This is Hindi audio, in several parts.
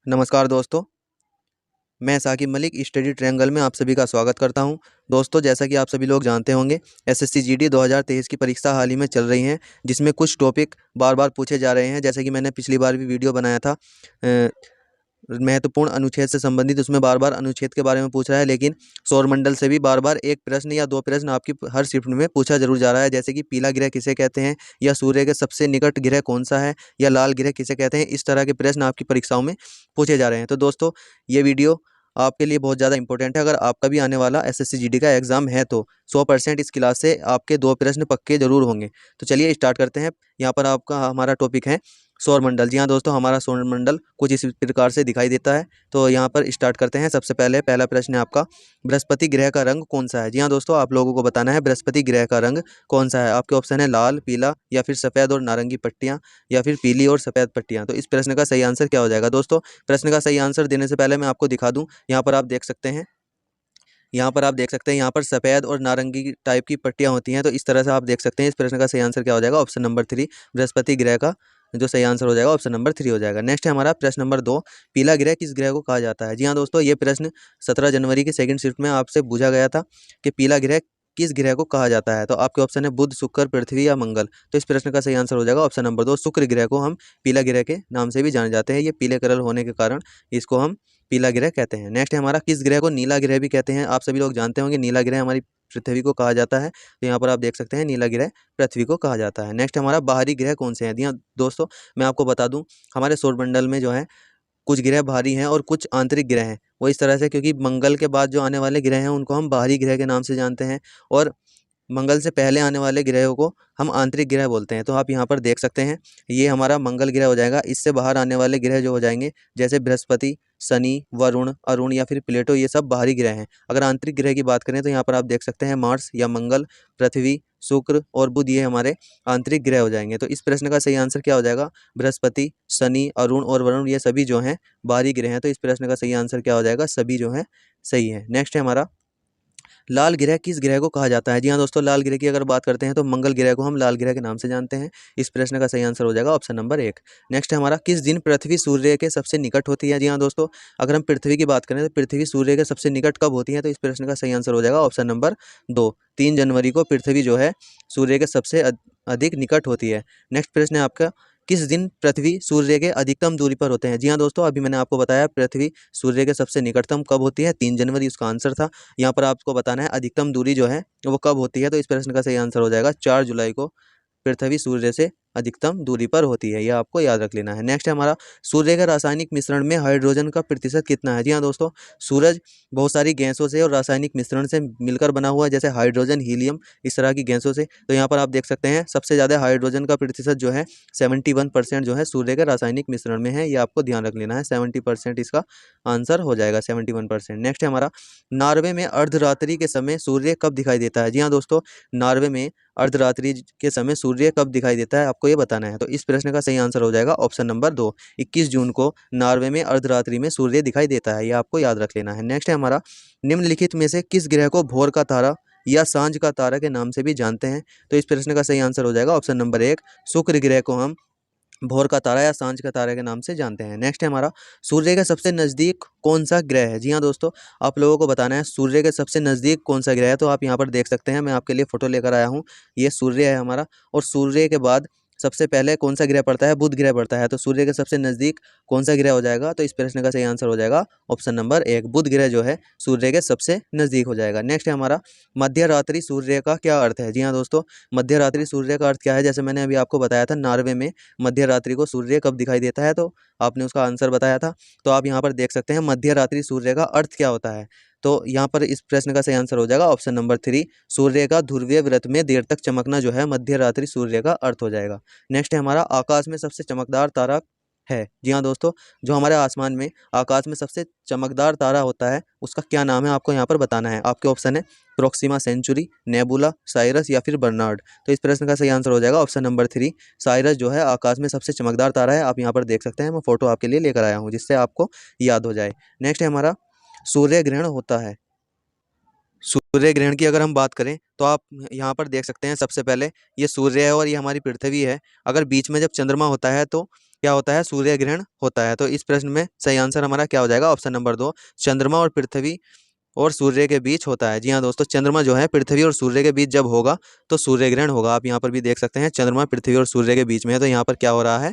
नमस्कार दोस्तों, मैं साकिब मलिक स्टडी ट्रायंगल में आप सभी का स्वागत करता हूं। दोस्तों, जैसा कि आप सभी लोग जानते होंगे, एसएससी जीडी 2023 की परीक्षा हाल ही में चल रही है, जिसमें कुछ टॉपिक बार-बार पूछे जा रहे हैं। जैसे कि मैंने पिछली बार भी वीडियो बनाया था महत्वपूर्ण अनुच्छेद से संबंधित, उसमें बार-बार अनुच्छेद के बारे में पूछ रहा है, लेकिन सौरमंडल से भी बार-बार एक प्रश्न या 2 प्रश्न आपकी हर शिफ्ट में पूछा ज़रूर जा रहा है। जैसे कि पीला ग्रह किसे कहते हैं, या सूर्य के सबसे निकट ग्रह कौन-सा है, या लाल ग्रह किसे कहते हैं। इस तरह के प्रश्न आपकी परीक्षाओं में पूछे जा रहे हैं। तो दोस्तों, ये वीडियो आपके लिए बहुत ज़्यादा इंपॉर्टेंट है। अगर आपका भी आने वाला एसएससी जीडी का एग्जाम है तो 100% इस क्लास से आपके 2 प्रश्न पक्के ज़रूर होंगे। तो चलिए स्टार्ट करते हैं। यहाँ पर आपका हमारा टॉपिक है सौरमंडल। जी हाँ दोस्तों, हमारा सौरमंडल कुछ इस प्रकार से दिखाई देता है। तो यहाँ पर स्टार्ट करते हैं। सबसे पहले पहला प्रश्न है आपका, बृहस्पति ग्रह का रंग कौन सा है। जी हाँ दोस्तों, आप लोगों को बताना है बृहस्पति ग्रह का रंग कौन सा है। आपके ऑप्शन है लाल, पीला, या फिर सफ़ेद और नारंगी पट्टियाँ, या फिर पीली और सफ़ेद पट्टियाँ। तो इस प्रश्न का सही आंसर क्या हो जाएगा। दोस्तों, प्रश्न का सही आंसर देने से पहले मैं आपको दिखा दूँ। यहाँ पर आप देख सकते हैं, यहाँ पर सफ़ेद और नारंगी टाइप की पट्टियाँ होती हैं। तो इस तरह से आप देख सकते हैं। इस प्रश्न का सही आंसर क्या हो जाएगा। ऑप्शन नंबर 3, बृहस्पति ग्रह का जो सही आंसर हो जाएगा ऑप्शन नंबर 3 हो जाएगा। नेक्स्ट है हमारा प्रश्न नंबर 2, पीला ग्रह किस ग्रह को कहा जाता है। जी हाँ दोस्तों, ये प्रश्न 17 जनवरी की सेकंड शिफ्ट में आपसे पूछा गया था कि पीला ग्रह किस ग्रह को कहा जाता है। तो आपके ऑप्शन है बुध, शुक्र, पृथ्वी या मंगल। तो इस प्रश्न का सही आंसर हो जाएगा ऑप्शन नंबर 2, शुक्र ग्रह को हम पीला ग्रह के नाम से भी जाने जाते हैं। ये पीले कलर होने के कारण इसको हम पीला ग्रह कहते हैं। नेक्स्ट है हमारा, किस ग्रह को नीला ग्रह भी कहते हैं। आप सभी लोग जानते होंगे नीला ग्रह हमारी पृथ्वी को कहा जाता है। तो यहाँ पर आप देख सकते हैं नीला ग्रह पृथ्वी को कहा जाता है। नेक्स्ट हमारा, बाहरी ग्रह कौन से हैं। जी हाँ दोस्तों, मैं आपको बता दूं, हमारे सौरमंडल में जो है कुछ ग्रह बाहरी हैं और कुछ आंतरिक ग्रह हैं। वो इस तरह से, क्योंकि मंगल के बाद जो आने वाले ग्रह हैं उनको हम बाहरी ग्रह के नाम से जानते हैं, और मंगल से पहले आने वाले ग्रहों को हम आंतरिक ग्रह बोलते हैं। तो आप यहाँ पर देख सकते हैं, ये हमारा मंगल ग्रह हो जाएगा। इससे बाहर आने वाले ग्रह जो हो जाएंगे, जैसे बृहस्पति, शनि, वरुण, अरुण या फिर प्लेटो, ये सब बाहरी ग्रह हैं। अगर आंतरिक ग्रह की बात करें तो यहाँ पर आप देख सकते हैं मार्स या मंगल, पृथ्वी, शुक्र और बुध, ये हमारे आंतरिक ग्रह हो जाएंगे। तो इस प्रश्न का सही आंसर क्या हो जाएगा। बृहस्पति, शनि, अरुण और वरुण, ये सभी जो हैं बाहरी ग्रह हैं। तो इस प्रश्न का सही आंसर क्या हो जाएगा, सभी जो है सही है। नेक्स्ट है हमारा, लाल ग्रह किस ग्रह को कहा जाता है। जी हाँ दोस्तों, लाल ग्रह की अगर बात करते हैं तो मंगल ग्रह को हम लाल ग्रह के नाम से जानते हैं। इस प्रश्न का सही आंसर हो जाएगा ऑप्शन नंबर 1। नेक्स्ट है हमारा, किस दिन पृथ्वी सूर्य के सबसे निकट होती है। जी हाँ दोस्तों, अगर हम पृथ्वी की बात करें तो पृथ्वी सूर्य के सबसे निकट कब होती है। तो इस प्रश्न का सही आंसर हो जाएगा ऑप्शन नंबर 2, 3 जनवरी को पृथ्वी जो है सूर्य के सबसे अधिक निकट होती है। नेक्स्ट प्रश्न है आपका, किस दिन पृथ्वी सूर्य के अधिकतम दूरी पर होते हैं। जी हाँ दोस्तों, अभी मैंने आपको बताया पृथ्वी सूर्य के सबसे निकटतम कब होती है, 3 जनवरी उसका आंसर था। यहाँ पर आपको बताना है अधिकतम दूरी जो है वो कब होती है। तो इस प्रश्न का सही आंसर हो जाएगा 4 जुलाई को पृथ्वी सूर्य से अधिकतम दूरी पर होती है। यह आपको याद रख लेना है। नेक्स्ट है हमारा, सूर्य के रासायनिक मिश्रण में हाइड्रोजन का प्रतिशत कितना है। जी हाँ दोस्तों, सूरज बहुत सारी गैसों से और रासायनिक मिश्रण से मिलकर बना हुआ है, जैसे हाइड्रोजन, हीलियम, इस तरह की गैसों से। तो यहाँ पर आप देख सकते हैं सबसे ज़्यादा हाइड्रोजन का प्रतिशत जो है 71% जो है सूर्य के रासायनिक मिश्रण में है। ये आपको ध्यान रख लेना है, 70% इसका आंसर हो जाएगा, 71%। नेक्स्ट है हमारा, नॉर्वे में अर्धरात्रि के समय सूर्य कब दिखाई देता है। जी हाँ दोस्तों, नॉर्वे में अर्धरात्रि के समय सूर्य कब दिखाई देता है, आपको ये बताना है। तो इस प्रश्न का सही आंसर हो जाएगा ऑप्शन नंबर 2, 21 जून को नॉर्वे में अर्धरात्रि में सूर्य दिखाई देता है। ये आपको याद रख लेना है। नेक्स्ट है हमारा, निम्नलिखित में से किस ग्रह को भोर का तारा या सांझ का तारा के नाम से भी जानते हैं। तो इस प्रश्न का सही आंसर हो जाएगा ऑप्शन नंबर 1, शुक्र ग्रह को हम भोर का तारा या सांझ का तारा के नाम से जानते हैं। नेक्स्ट है हमारा, सूर्य के सबसे नज़दीक कौन सा ग्रह है। जी हाँ दोस्तों, आप लोगों को बताना है सूर्य के सबसे नज़दीक कौन सा ग्रह है। तो आप यहाँ पर देख सकते हैं, मैं आपके लिए फोटो लेकर आया हूँ। ये सूर्य है हमारा, और सूर्य के बाद सबसे पहले कौन सा ग्रह पड़ता है, बुध ग्रह पड़ता है। तो सूर्य के सबसे नज़दीक कौन सा ग्रह हो जाएगा। तो इस प्रश्न का सही आंसर हो जाएगा ऑप्शन नंबर 1, बुध ग्रह जो है सूर्य के सबसे नज़दीक हो जाएगा। नेक्स्ट है हमारा, मध्य रात्रि सूर्य का क्या अर्थ है। जी हाँ दोस्तों, मध्य रात्रि सूर्य का अर्थ क्या है। जैसे मैंने अभी आपको बताया था, नॉर्वे में मध्य रात्रि को सूर्य कब दिखाई देता है, तो आपने उसका आंसर बताया था। तो आप यहाँ पर देख सकते हैं मध्य रात्रि सूर्य का अर्थ क्या होता है। तो यहाँ पर इस प्रश्न का सही आंसर हो जाएगा ऑप्शन नंबर 3, सूर्य का ध्रुवीय व्रत में देर तक चमकना जो है मध्य रात्रि सूर्य का अर्थ हो जाएगा। नेक्स्ट है हमारा, आकाश में सबसे चमकदार तारा है। जी हाँ दोस्तों, जो हमारे आसमान में आकाश में सबसे चमकदार तारा होता है उसका क्या नाम है, आपको यहाँ पर बताना है। आपके ऑप्शन है प्रोक्सिमा सेंचुरी, नेबुला, साइरस या फिर बर्नार्ड। तो इस प्रश्न का सही आंसर हो जाएगा ऑप्शन नंबर 3, साइरस जो है आकाश में सबसे चमकदार तारा है। आप यहाँ पर देख सकते हैं, मैं फोटो आपके लिए लेकर आया हूँ जिससे आपको याद हो जाए। नेक्स्ट है हमारा, सूर्य ग्रहण होता है। सूर्य ग्रहण की अगर हम बात करें तो आप यहाँ पर देख सकते हैं, सबसे पहले ये सूर्य है और ये हमारी पृथ्वी है। अगर बीच में जब चंद्रमा होता है तो क्या होता है, सूर्य ग्रहण होता है। तो इस प्रश्न में सही आंसर हमारा क्या हो जाएगा, ऑप्शन नंबर 2, चंद्रमा और पृथ्वी और सूर्य के बीच होता है। जी हाँ दोस्तों, चंद्रमा जो है पृथ्वी और सूर्य के बीच जब होगा तो सूर्य ग्रहण होगा। आप यहाँ पर भी देख सकते हैं चंद्रमा पृथ्वी और सूर्य के बीच में है, तो यहाँ पर क्या हो रहा है,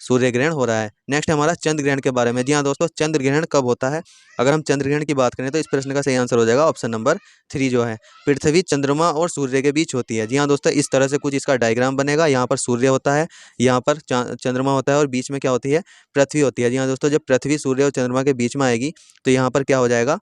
सूर्य ग्रहण हो रहा है। नेक्स्ट हमारा चंद्र ग्रहण के बारे में। जी हाँ दोस्तों, चंद्र ग्रहण कब होता है, अगर हम चंद्र ग्रहण की बात करें तो इस प्रश्न का सही आंसर हो जाएगा ऑप्शन नंबर 3 जो है, पृथ्वी चंद्रमा और सूर्य के बीच होती है। जी हाँ दोस्तों, इस तरह से कुछ इसका डायग्राम बनेगा। यहाँ पर सूर्य होता है, यहाँ पर चंद्रमा होता है और बीच में क्या होती है, पृथ्वी होती है। जी हाँ दोस्तों, जब पृथ्वी सूर्य और चंद्रमा के बीच में आएगी तो यहाँ पर क्या हो जाएगा,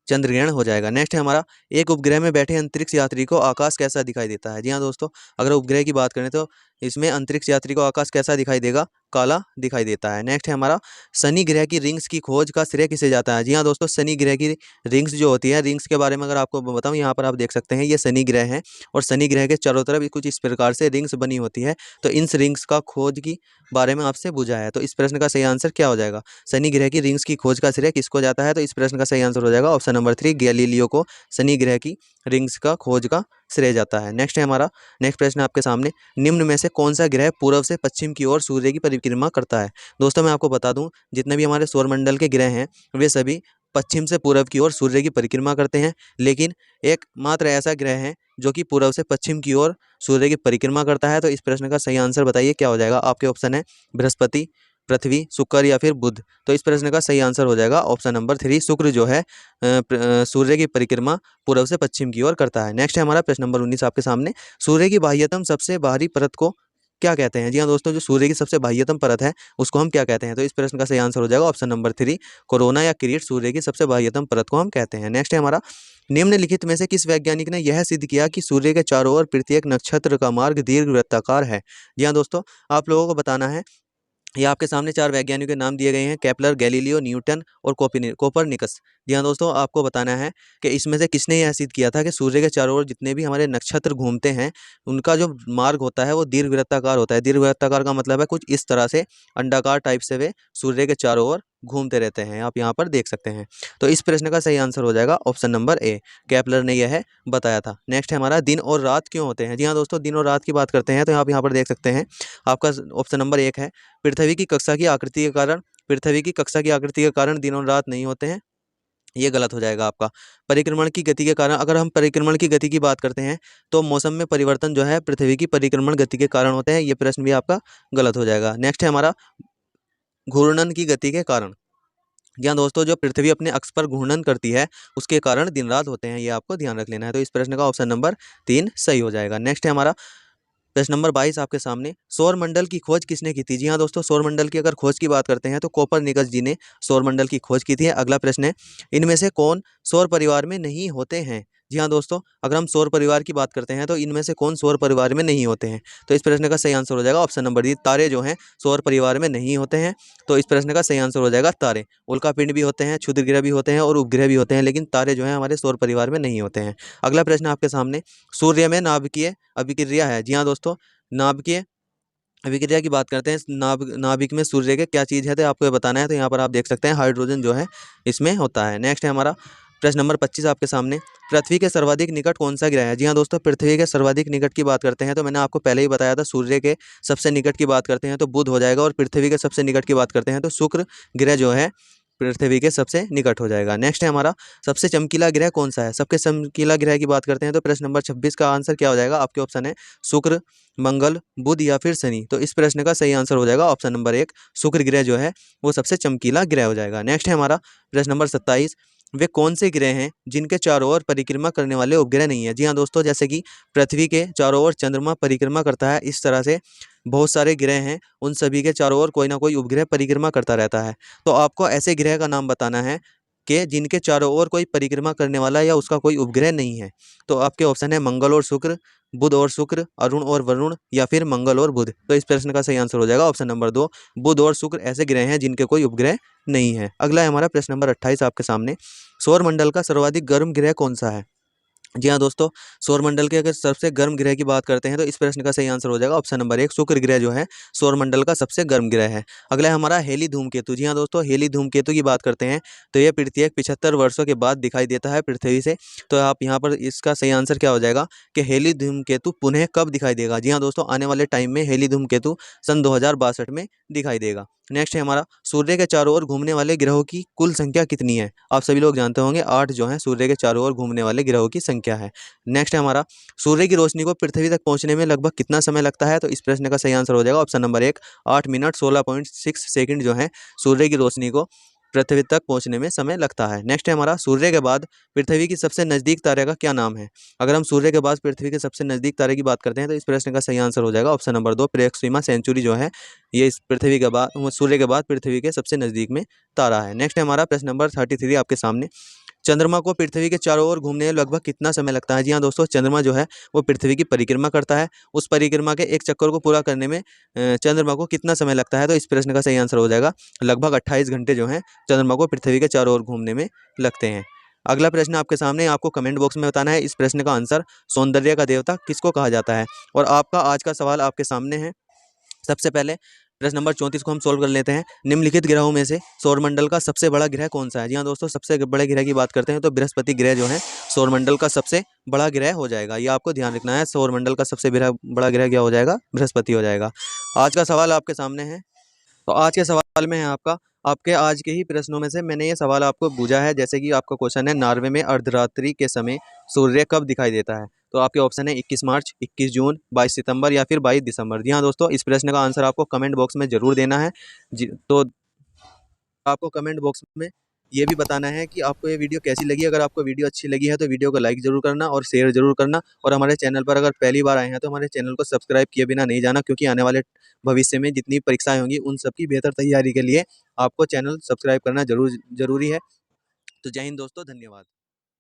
चंद्र ग्रहण हो जाएगा। नेक्स्ट है हमारा, एक उपग्रह में बैठे अंतरिक्ष यात्री को आकाश कैसा दिखाई देता है। जी हाँ दोस्तों, अगर उपग्रह की बात करें तो इसमें अंतरिक्ष यात्री को आकाश कैसा दिखाई देगा, काला दिखाई देता है। नेक्स्ट है हमारा, शनि ग्रह की रिंग्स की खोज का श्रेय किसे जाता है। जी हाँ दोस्तों, शनि ग्रह की रिंग्स जो होती है, रिंग्स के बारे में अगर आपको बताऊं, यहाँ पर आप देख सकते हैं ये शनि ग्रह है और शनि ग्रह के चारों तरफ कुछ इस प्रकार से रिंग्स बनी होती है। तो इन रिंग्स का खोज की बारे में आपसे पूछा है, तो इस प्रश्न का सही आंसर क्या हो जाएगा, शनि ग्रह की रिंग्स की खोज का श्रेय किसको जाता है। तो इस प्रश्न का सही आंसर हो जाएगा ऑप्शन नंबर 3, गैलीलियो को शनि ग्रह की रिंग्स का खोज का श्रेय जाता है। नेक्स्ट है हमारा, नेक्स्ट प्रश्न आपके सामने, निम्न में से कौन सा ग्रह पूर्व से पश्चिम की ओर सूर्य की परिक्रमा करता है। दोस्तों मैं आपको बता दूं, जितने भी हमारे सौरमंडल के ग्रह हैं वे सभी पश्चिम से पूर्व की ओर सूर्य की परिक्रमा करते हैं, लेकिन एक मात्र ऐसा ग्रह है जो कि पूर्व से पश्चिम की ओर सूर्य की परिक्रमा करता है। तो इस प्रश्न का सही आंसर बताइए क्या हो जाएगा। आपके ऑप्शन है बृहस्पति, पृथ्वी, शुक्र या फिर बुध। तो इस प्रश्न का सही आंसर हो जाएगा ऑप्शन नंबर 3, शुक्र जो है सूर्य की परिक्रमा पूर्व से पश्चिम की ओर करता है। नेक्स्ट है हमारा प्रश्न नंबर 19 आपके सामने, सूर्य की बाह्यतम सबसे बाहरी परत को क्या कहते हैं। जी हाँ दोस्तों, जो सूर्य की सबसे बाह्यतम परत है उसको हम क्या कहते हैं। तो इस प्रश्न का सही आंसर हो जाएगा ऑप्शन नंबर 3, कोरोना या किरीट सूर्य की सबसे बाह्यतम परत को हम कहते हैं। नेक्स्ट है हमारा, निम्नलिखित में से किस वैज्ञानिक ने यह सिद्ध किया कि सूर्य के चारों ओर प्रत्येक नक्षत्र का मार्ग दीर्घवृत्ताकार है। जी हाँ दोस्तों, आप लोगों को बताना है, ये आपके सामने 4 वैज्ञानिकों के नाम दिए गए हैं, केपलर, गैलीलियो, न्यूटन और कोपरनिकस। जी हाँ दोस्तों, आपको बताना है कि इसमें से किसने यह सिद्ध किया था कि सूर्य के चारों ओर जितने भी हमारे नक्षत्र घूमते हैं उनका जो मार्ग होता है वो दीर्घवृत्ताकार होता है। दीर्घवृत्ताकार का मतलब है कुछ इस तरह से अंडाकार टाइप से वे सूर्य के चारों ओर घूमते रहते हैं, आप यहाँ पर देख सकते हैं। तो इस प्रश्न का सही आंसर हो जाएगा ऑप्शन नंबर ए, केपलर ने यह बताया था। नेक्स्ट है हमारा, दिन और रात क्यों होते हैं। जी हाँ दोस्तों, दिन और रात की बात करते हैं तो आप यहाँ पर देख सकते हैं, आपका ऑप्शन नंबर 1 है, पृथ्वी की कक्षा की आकृति के कारण, पृथ्वी की कक्षा की आकृति के कारण दिन और रात नहीं होते हैं, ये गलत हो जाएगा आपका। परिक्रमण की गति के कारण, अगर हम परिक्रमण की गति की बात करते हैं तो मौसम में परिवर्तन जो है पृथ्वी की परिक्रमण गति के कारण होते हैं, ये प्रश्न भी आपका गलत हो जाएगा। नेक्स्ट है हमारा, घूर्णन की गति के कारण। जी हाँ दोस्तों, जो पृथ्वी अपने अक्ष पर घूर्णन करती है उसके कारण दिन रात होते हैं, ये आपको ध्यान रख लेना है। तो इस प्रश्न का ऑप्शन नंबर 3 सही हो जाएगा। नेक्स्ट है हमारा प्रश्न नंबर 22 आपके सामने, सौर मंडल की खोज किसने की थी। जी हाँ दोस्तों, सौर मंडल की अगर खोज की बात करते हैं तो कोपरनिकस जी ने सौर मंडल की खोज की थी। अगला प्रश्न है, इनमें से कौन सौर परिवार में नहीं होते हैं। जी हाँ दोस्तों, अगर हम सौर परिवार की बात करते हैं तो इनमें से कौन सौर परिवार में नहीं होते हैं। तो इस प्रश्न का सही आंसर हो जाएगा ऑप्शन नंबर डी, तारे जो हैं सौर परिवार में नहीं होते हैं। तो इस प्रश्न का सही आंसर हो जाएगा तारे। उल्कापिंड भी होते हैं, क्षुद्र ग्रह भी होते हैं और उपग्रह भी होते हैं, लेकिन तारे जो हैं हमारे सौर परिवार में नहीं होते हैं। अगला प्रश्न आपके सामने, सूर्य में नाभिकीय अभिक्रिया है। जी हाँ दोस्तों, नाभिकीय अभिक्रिया की बात करते हैं, नाभिक में सूर्य के क्या चीज़ है तो आपको ये बताना है। तो यहाँ पर आप देख सकते हैं हाइड्रोजन जो है इसमें होता है। नेक्स्ट है हमारा प्रश्न नंबर 25 आपके सामने, पृथ्वी के सर्वाधिक निकट कौन सा ग्रह है। जी हाँ दोस्तों, पृथ्वी के सर्वाधिक निकट की बात करते हैं तो मैंने आपको पहले ही बताया था, सूर्य के सबसे निकट की बात करते हैं तो बुध हो जाएगा, और पृथ्वी के सबसे निकट की बात करते हैं तो शुक्र ग्रह जो है पृथ्वी के सबसे निकट हो जाएगा। नेक्स्ट है हमारा, सबसे चमकीला ग्रह कौन सा है। सबसे चमकीला ग्रह की बात करते हैं तो प्रश्न नंबर 26 का आंसर क्या हो जाएगा। आपके ऑप्शन है शुक्र, मंगल, बुध या फिर शनि। तो इस प्रश्न का सही आंसर हो जाएगा ऑप्शन नंबर 1, शुक्र ग्रह जो है वो सबसे चमकीला ग्रह हो जाएगा। नेक्स्ट है हमारा प्रश्न नंबर 27, वे कौन से ग्रह हैं जिनके चारों ओर परिक्रमा करने वाले उपग्रह नहीं है। जी हाँ दोस्तों, जैसे कि पृथ्वी के चारों ओर चंद्रमा परिक्रमा करता है, इस तरह से बहुत सारे ग्रह हैं, उन सभी के चारों ओर कोई ना कोई उपग्रह परिक्रमा करता रहता है। तो आपको ऐसे ग्रह का नाम बताना है कि जिनके चारों ओर कोई परिक्रमा करने वाला या उसका कोई उपग्रह नहीं है। तो आपके ऑप्शन है मंगल और शुक्र, बुध और शुक्र, अरुण और वरुण या फिर मंगल और बुध। तो इस प्रश्न का सही आंसर हो जाएगा ऑप्शन नंबर 2, बुध और शुक्र ऐसे ग्रह हैं जिनके कोई उपग्रह नहीं है। अगला है हमारा प्रश्न नंबर 28 आपके सामने, सौर मंडल का सर्वाधिक गर्म ग्रह कौन सा है। जी हाँ दोस्तों, सौरमंडल के अगर सबसे गर्म ग्रह की बात करते हैं तो इस प्रश्न का सही आंसर हो जाएगा ऑप्शन नंबर 1, शुक्र ग्रह जो है सौरमंडल का सबसे गर्म ग्रह है। अगला है हमारा हेली धूमकेतु। जी हाँ दोस्तों, हेली धूमकेतु की बात करते हैं तो यह पृथ्वी 75 वर्षों के बाद दिखाई देता है पृथ्वी से। तो आप यहाँ पर इसका सही आंसर क्या हो जाएगा कि हेली धूमकेतु पुनः कब दिखाई देगा। जी हाँ दोस्तों, आने वाले टाइम में हेली धूमकेतु सन 2062 में दिखाई देगा। नेक्स्ट है हमारा, सूर्य के चारों ओर घूमने वाले ग्रहों की कुल संख्या कितनी है। आप सभी लोग जानते होंगे 8 जो है सूर्य के चारों ओर घूमने वाले ग्रहों की संख्या है। नेक्स्ट है हमारा, सूर्य की रोशनी को पृथ्वी तक पहुंचने में लगभग कितना समय लगता है। तो इस प्रश्न का सही आंसर हो जाएगा ऑप्शन नंबर 1, 8 मिनट 16.6 सेकंड जो है सूर्य की रोशनी को पृथ्वी तक पहुंचने में समय लगता है। नेक्स्ट है हमारा, सूर्य के बाद पृथ्वी की सबसे नजदीक तारे का क्या नाम है। अगर हम सूर्य के बाद पृथ्वी के सबसे नजदीक तारे की बात करते हैं तो इस प्रश्न का सही आंसर हो जाएगा ऑप्शन नंबर 2, प्रेक्सिमा सेंचुरी जो है ये इस पृथ्वी के बाद सूर्य के बाद पृथ्वी के सबसे नजदीक में तारा है। नेक्स्ट है हमारा प्रश्न नंबर 33 आपके सामने, चंद्रमा को पृथ्वी के चारों ओर घूमने में लगभग कितना समय लगता है। जी हाँ दोस्तों, चंद्रमा जो है वो पृथ्वी की परिक्रमा करता है। उस परिक्रमा के एक चक्कर को पूरा करने में चंद्रमा को कितना समय लगता है। तो इस प्रश्न का सही आंसर हो जाएगा लगभग 28 घंटे जो है चंद्रमा को पृथ्वी के चारों ओर घूमने में लगते हैं। अगला प्रश्न आपके सामने, आपको कमेंट बॉक्स में बताना है इस प्रश्न का आंसर, सौंदर्य का देवता किसको कहा जाता है। और आपका आज का सवाल आपके सामने है। सबसे पहले प्रश्न नंबर 34 को हम सोल्व कर लेते हैं। निम्नलिखित ग्रहों में से सौरमंडल का सबसे बड़ा ग्रह कौन सा है। जी हाँ दोस्तों, सबसे बड़े ग्रह की बात करते हैं तो बृहस्पति ग्रह जो है सौरमंडल का सबसे बड़ा ग्रह हो जाएगा। ये आपको ध्यान रखना है, सौरमंडल का सबसे बड़ा ग्रह क्या हो जाएगा, बृहस्पति हो जाएगा। आज का सवाल आपके सामने है। तो आज के सवाल में है आपका, आपके आज के ही प्रश्नों में से मैंने ये सवाल आपको पूछा है। जैसे कि आपका क्वेश्चन है, नॉर्वे में अर्धरात्रि के समय सूर्य कब दिखाई देता है। तो आपके ऑप्शन है 21 मार्च, 21 जून, 22 सितंबर या फिर 22 दिसंबर। जी हाँ दोस्तों, इस प्रश्न का आंसर आपको कमेंट बॉक्स में जरूर देना है। जी तो आपको कमेंट बॉक्स में ये भी बताना है कि आपको ये वीडियो कैसी लगी। अगर आपको वीडियो अच्छी लगी है तो वीडियो को लाइक जरूर करना और शेयर जरूर करना। और हमारे चैनल पर अगर पहली बार आए हैं तो हमारे चैनल को सब्सक्राइब किए बिना नहीं जाना, क्योंकि आने वाले भविष्य में जितनी परीक्षाएं होंगी उन सबकी बेहतर तैयारी के लिए आपको चैनल सब्सक्राइब करना जरूरी है। तो जय हिंद दोस्तों, धन्यवाद।